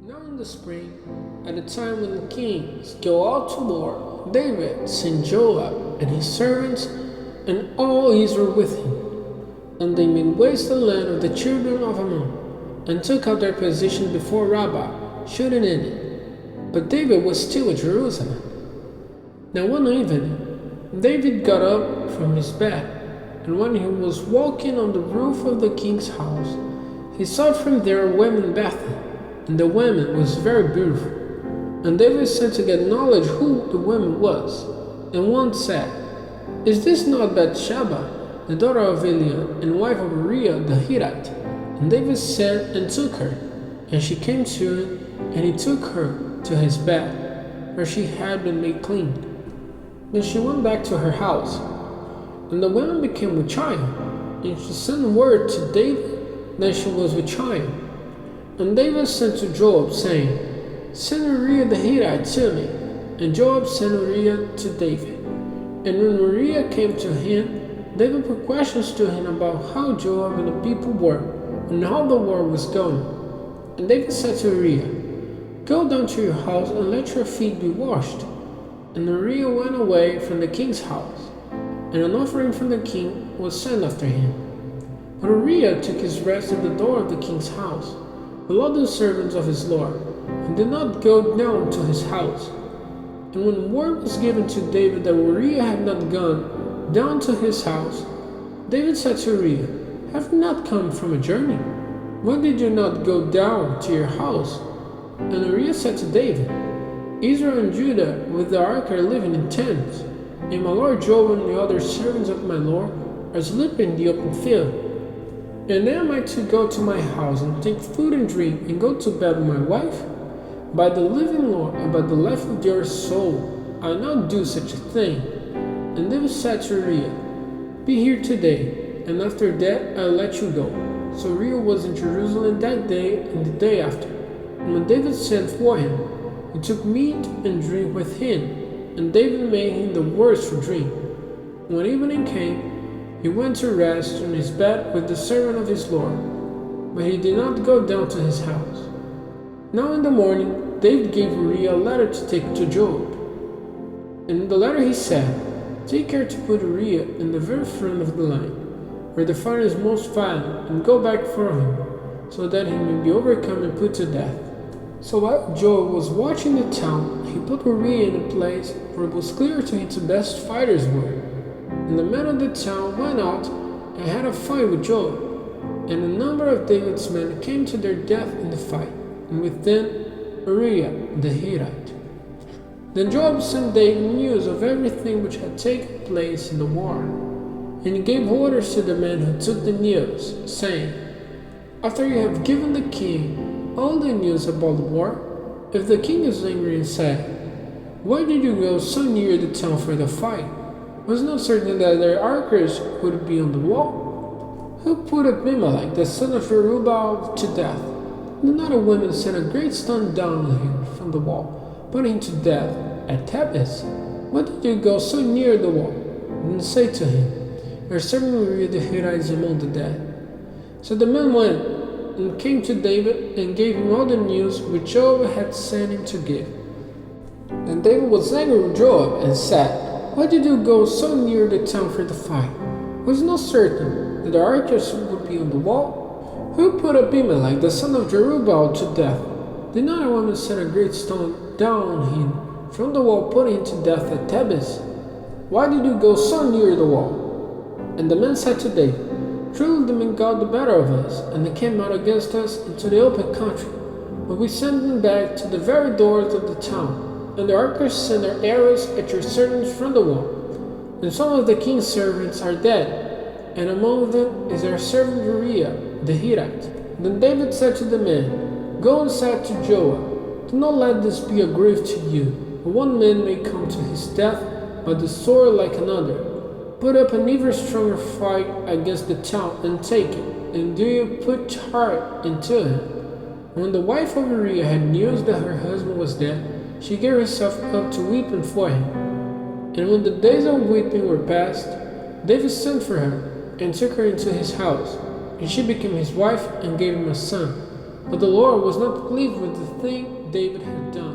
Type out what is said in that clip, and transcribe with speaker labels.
Speaker 1: Now in the spring, at the time when the kings go out to war, David sent Joab and his servants and all Israel with him. And they made waste the land of the children of Ammon, and took out their position before Rabbah, shooting in it. But David was still at Jerusalem. Now one evening, David got up from his bed, and when he was walking on the roof of the king's house, he saw from there a woman bathing, and the woman was very beautiful. And David sent to get knowledge who the woman was. And one said, "Is this not Bathsheba, the daughter of Eliam, and wife of Uriah the Hittite?" And David sent and took her, and she came to him, and he took her to his bed, where she had been made clean. Then she went back to her house, and the woman became with child, and she sent word to David that she was with child. And David sent to Joab, saying, "Send Uriah the Hittite to me." And Joab sent Uriah to David. And when Uriah came to him, David put questions to him about how Joab and the people were, and how the war was going. And David said to Uriah, "Go down to your house and let your feet be washed." And Uriah went away from the king's house, and an offering from the king was sent after him. But Uriah took his rest at the door of the king's house, with all the servants of his lord, and did not go down to his house. And when word was given to David that Uriah had not gone down to his house, David said to Uriah, "Have you not come from a journey? Why did you not go down to your house?" And Uriah said to David, "Israel and Judah with the ark are living in tents, and my lord Joab and the other servants of my lord are sleeping in the open field. And am I to go to my house and take food and drink and go to bed with my wife? By the living Lord and by the life of your soul, I will not do such a thing." And David said to Uriah, "Be here today, and after that I'll let you go." So Uriah was in Jerusalem that day and the day after. And when David sent for him, he took meat and drink with him, and David made him the worst for drink. When evening came, he went to rest on his bed with the servant of his lord, but he did not go down to his house. Now in the morning, David gave Uriah a letter to take to Joab. And in the letter he said, "Take care to put Uriah in the very front of the line, where the fire is most violent, and go back for him, so that he may be overcome and put to death." So while Joab was watching the town, he put Uriah in a place where it was clear to him the best fighters were. And the men of the town went out and had a fight with Joab. And a number of David's men came to their death in the fight, and with them Uriah the Hittite. Then Joab sent David news of everything which had taken place in the war. And he gave orders to the men who took the news, saying, "After you have given the king all the news about the war, if the king is angry and said, 'Why did you go so near the town for the fight? Was not certain that their archers would be on the wall? Who put Abimelech, the son of Jerubbaal, to death? Did not a woman send a great stone down on him from the wall, putting him to death at Thebez? Why did you go so near the wall?' And say to him, 'Your servant Uriah the Hittite is among the dead.' So the men went and came to David and gave him all the news which Joab had sent him to give. And David was angry with Joab and said, 'Why did you go so near the town for the fight? Was it not certain that the archers would be on the wall? Who put Abimelech, the son of Jerubbaal, to death? Did not a woman send a great stone down on him from the wall, putting him to death at Thebez? Why did you go so near the wall?' And the men said to David, 'Truly the men got the better of us, and they came out against us into the open country. But we sent them back to the very doors of the town, and the archers sent their arrows at your servants from the wall. And some of the king's servants are dead, and among them is our servant Uriah the Hittite.' Then David said to the men, 'Go and say to Joab, do not let this be a grief to you, for one man may come to his death by the sword like another. Put up an even stronger fight against the town and take it, and do you put heart into him.' When the wife of Uriah had news that her husband was dead, she gave herself up to weeping for him. And when the days of weeping were past, David sent for her and took her into his house, and she became his wife and gave him a son. But the Lord was not pleased with the thing David had done.